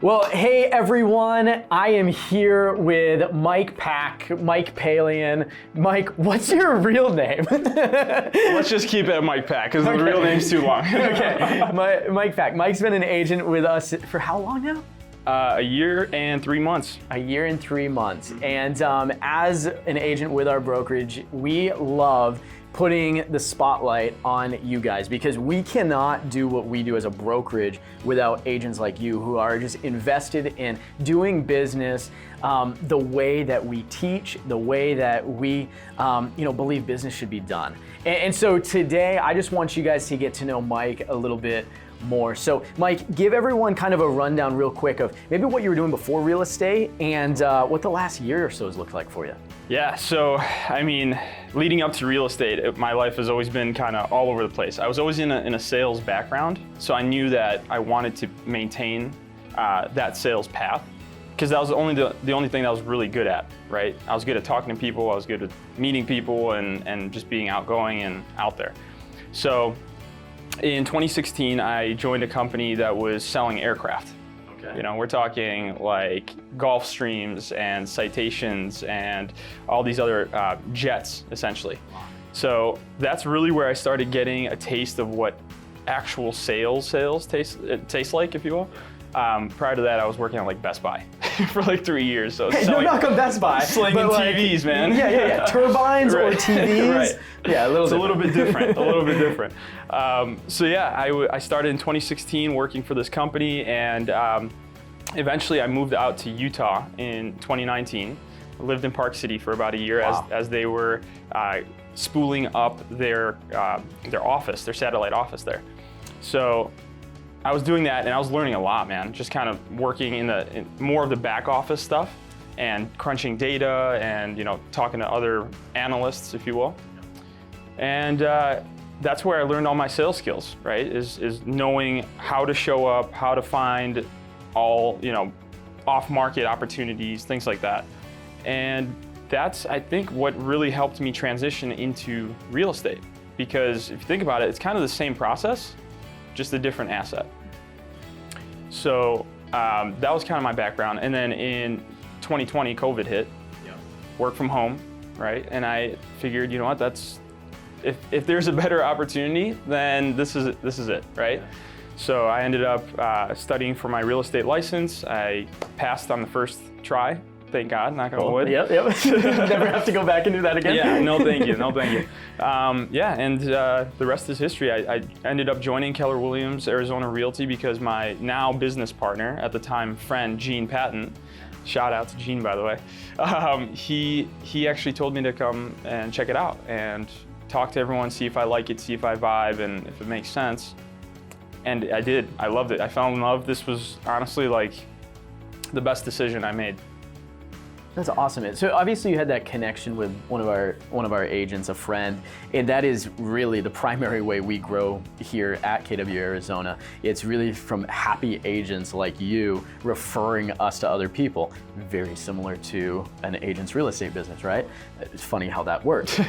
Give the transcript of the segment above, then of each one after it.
Well, hey everyone, I am here with Mike Paylian. Mike, what's your real name? Let's just keep it at Mike Pack, because the real name's too long. Okay, Mike Pack. Mike's been an agent with us for how long now? A year and 3 months. A year and 3 months. And as an agent with our brokerage, we love putting the spotlight on you guys because we cannot do what we do as a brokerage without agents like you who are just invested in doing business the way that we teach, the way that we believe business should be done. And so today, I just want you guys to get to know Mike a little bit more. So Mike, give everyone kind of a rundown real quick of maybe what you were doing before real estate and what the last year or so has looked like for you. Yeah, so I mean, leading up to real estate, my life has always been kind of all over the place. I was always in a sales background, so I knew that I wanted to maintain that sales path because that was the only thing that I was really good at, right? I was good at talking to people, I was good at meeting people and just being outgoing and out there. So in 2016, I joined a company that was selling aircraft. Okay. You know, we're talking like Gulfstreams and Citations and all these other jets, essentially. Wow. So that's really where I started getting a taste of what actual sales tastes like, if you will. Prior to that, I was working at like Best Buy for like 3 years. So hey, no knock on Best Buy. Slinging TVs, man. Yeah. Turbines right. Or TVs. Right. Yeah, a little bit different. So yeah, I started in 2016 working for this company, and eventually I moved out to Utah in 2019. I lived in Park City for about a year. Wow. as they were spooling up their office, their satellite office there. So I was doing that and I was learning a lot, man. Just kind of working in more of the back office stuff and crunching data and talking to other analysts, if you will. And that's where I learned all my sales skills, right? Is knowing how to show up, how to find all off-market opportunities, things like that. And that's, I think, what really helped me transition into real estate. Because if you think about it, it's kind of the same process, just a different asset. So that was kind of my background. And then in 2020, COVID hit, work from home, right? And I figured, you know what, if there's a better opportunity, then this is it, right? Yeah. So I ended up studying for my real estate license. I passed on the first try. Thank God, knock on wood. Yep. Never have to go back and do that again. Yeah, no thank you. And the rest is history. I ended up joining Keller Williams Arizona Realty because my now business partner, at the time friend, Gene Patton, shout out to Gene, by the way, he actually told me to come and check it out and talk to everyone, see if I like it, see if I vibe, and if it makes sense. And I did. I loved it. I fell in love. This was honestly like the best decision I made. That's awesome. So obviously you had that connection with one of our agents, a friend, and that is really the primary way we grow here at KW Arizona. It's really from happy agents like you referring us to other people, very similar to an agent's real estate business, right? It's funny how that works.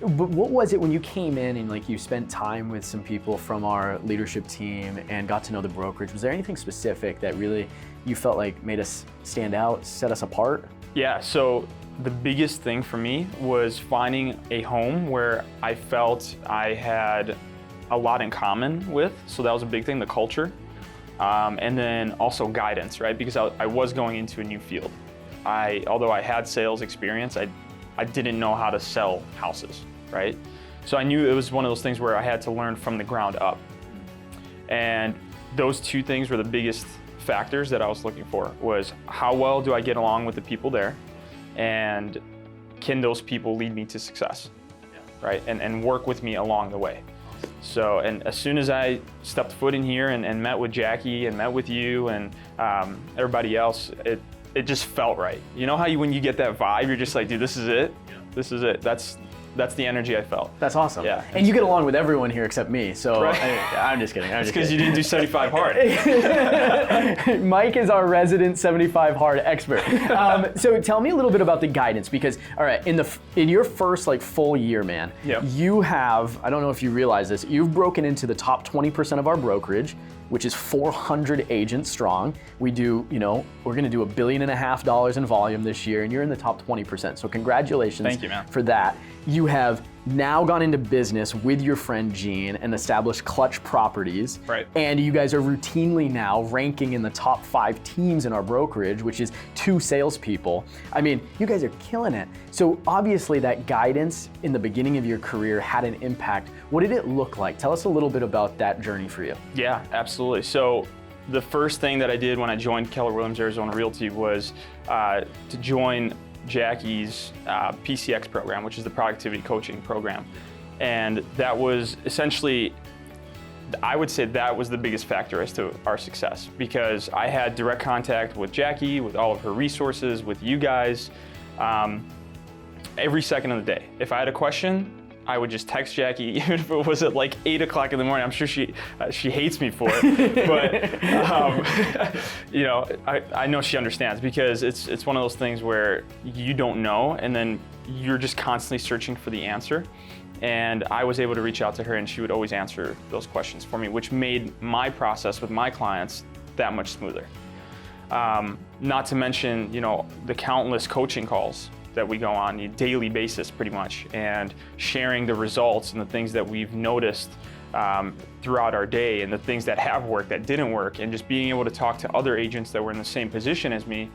But what was it when you came in and like you spent time with some people from our leadership team and got to know the brokerage? Was there anything specific that really you felt like made us stand out, set us apart? Yeah, so the biggest thing for me was finding a home where I felt I had a lot in common with. So that was a big thing, the culture. And then also guidance, right? Because I was going into a new field. Although I had sales experience, I didn't know how to sell houses, right? So I knew it was one of those things where I had to learn from the ground up. And those two things were the biggest factors that I was looking for, was how well do I get along with the people there, and can those people lead me to success, right? And work with me along the way. So, and as soon as I stepped foot in here and met with Jackie and met with you and everybody else, it just felt right. You know how when you get that vibe, you're just like, dude, this is it. This is it. That's that's the energy I felt. That's awesome. Yeah. And you get along with everyone here except me, so Right. I'm just kidding. It's because you didn't do 75 hard. Mike is our resident 75 hard expert. So tell me a little bit about the guidance, because all right, in your first like full year, man, Yep. you have, I don't know if you realize this, you've broken into the top 20% of our brokerage, which is 400 agents strong. We do, we're gonna do $1.5 billion in volume this year, and you're in the top 20%. So congratulations. Thank you, man. For that. You have now gone into business with your friend Gene and established Clutch Properties. Right. And you guys are routinely now ranking in the top 5 teams in our brokerage, which is 2 salespeople. I mean, you guys are killing it. So obviously that guidance in the beginning of your career had an impact. What did it look like? Tell us a little bit about that journey for you. Yeah, absolutely. So the first thing that I did when I joined Keller Williams Arizona Realty was to join Jackie's PCX program, which is the productivity coaching program. And that was essentially, I would say that was the biggest factor as to our success, because I had direct contact with Jackie, with all of her resources, with you guys, every second of the day. If I had a question, I would just text Jackie, even if it was at like 8 o'clock in the morning. I'm sure she hates me for it, but I know she understands, because it's one of those things where you don't know, and then you're just constantly searching for the answer. And I was able to reach out to her, and she would always answer those questions for me, which made my process with my clients that much smoother. Not to mention, the countless coaching calls that we go on a daily basis pretty much, and sharing the results and the things that we've noticed throughout our day, and the things that have worked, that didn't work, and just being able to talk to other agents that were in the same position as me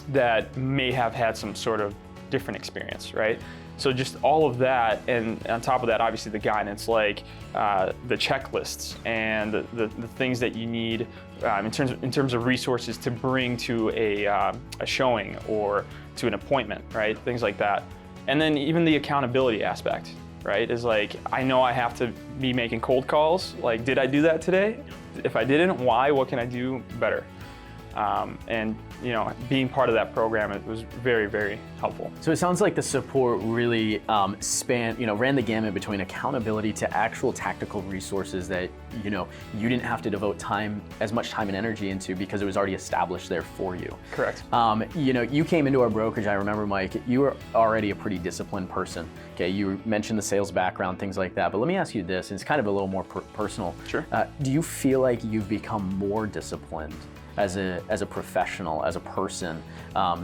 that may have had some sort of different experience, right? So just all of that, and on top of that, obviously the guidance, like the checklists and the things that you need in terms of resources to bring to a showing or to an appointment, right? Things like that. And then even the accountability aspect, right? Is like, I know I have to be making cold calls. Like, did I do that today? If I didn't, why? What can I do better? And being part of that program, it was very, very helpful. So it sounds like the support really ran the gamut between accountability to actual tactical resources that you didn't have to devote as much time and energy into, because it was already established there for you. Correct. You came into our brokerage. I remember, Mike, you were already a pretty disciplined person. Okay, you mentioned the sales background, things like that. But let me ask you this, and it's kind of a little more personal. Sure. Do you feel like you've become more disciplined as a professional, as a person,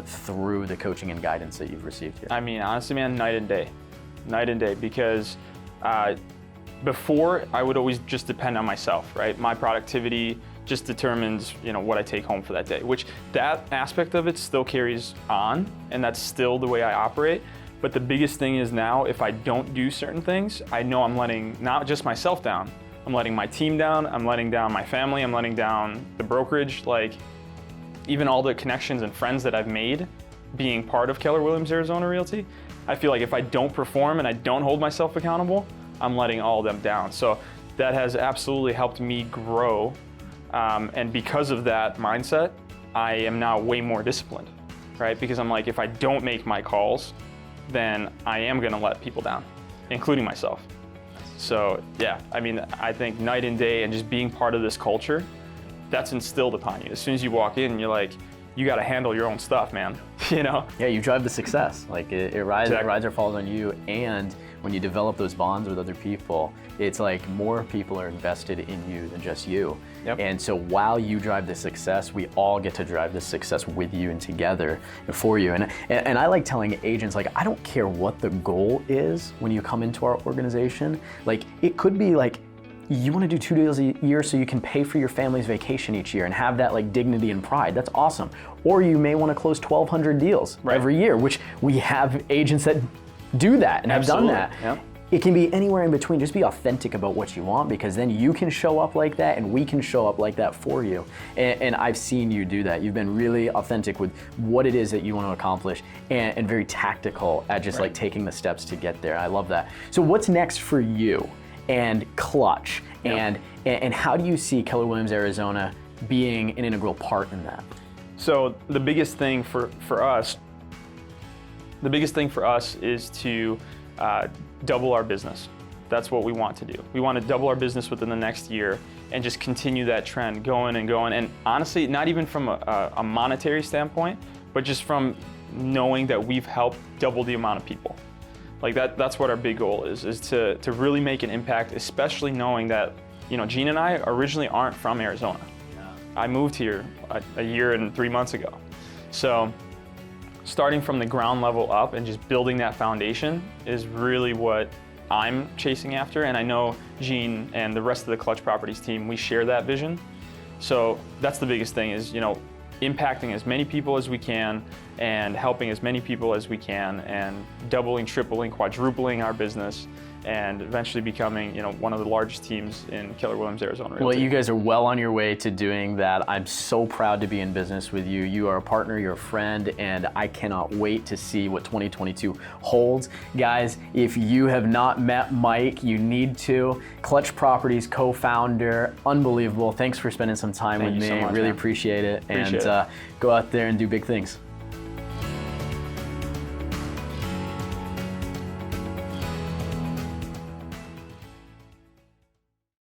through the coaching and guidance that you've received here? I mean, honestly, man, night and day, because before I would always just depend on myself, right? My productivity just determines, what I take home for that day, which that aspect of it still carries on, and that's still the way I operate. But the biggest thing is now, if I don't do certain things, I know I'm letting not just myself down, I'm letting my team down, I'm letting down my family, I'm letting down the brokerage, like even all the connections and friends that I've made being part of Keller Williams Arizona Realty. I feel like if I don't perform and I don't hold myself accountable, I'm letting all of them down. So that has absolutely helped me grow. And because of that mindset, I am now way more disciplined, right? Because I'm like, if I don't make my calls, then I am gonna let people down, including myself. So yeah, I mean, I think night and day, and just being part of this culture, that's instilled upon you. As soon as you walk in, you're like, you got to handle your own stuff, man. Yeah, you drive the success. Like it rides or falls on you. And when you develop those bonds with other people, it's like more people are invested in you than just you. Yep. And so while you drive the success, we all get to drive the success with you and together and for you. And I like telling agents, like, I don't care what the goal is when you come into our organization. Like, it could be like, you want to do 2 deals a year so you can pay for your family's vacation each year and have that like dignity and pride. That's awesome. Or you may want to close 1,200 deals every year, which we have agents that do that and have done that. Yep. It can be anywhere in between. Just be authentic about what you want, because then you can show up like that and we can show up like that for you. And I've seen you do that. You've been really authentic with what it is that you want to accomplish, and very tactical at just like taking the steps to get there. I love that. So what's next for you and Clutch, and how do you see Keller Williams Arizona being an integral part in that? So the biggest thing for us The biggest thing for us is to double our business. That's what we want to do. We want to double our business within the next year and just continue that trend going and going. And honestly, not even from a monetary standpoint, but just from knowing that we've helped double the amount of people. Like that's what our big goal is to really make an impact, especially knowing that, you know, Gene and I originally aren't from Arizona. Yeah. I moved here a year and 3 months ago. So starting from the ground level up and just building that foundation is really what I'm chasing after, and I know Gene and the rest of the Clutch Properties team, we share that vision. So that's the biggest thing is, you know, impacting as many people as we can and helping as many people as we can and doubling, tripling, quadrupling our business and eventually becoming, you know, one of the largest teams in Keller Williams, Arizona. Realty. Well, you guys are well on your way to doing that. I'm so proud to be in business with you. You are a partner, you're a friend, and I cannot wait to see what 2022 holds. Guys, if you have not met Mike, you need to. Clutch Properties co-founder, unbelievable. Thanks for spending some time with me. Thank you so much, really man. appreciate it. Appreciate it. Go out there and do big things.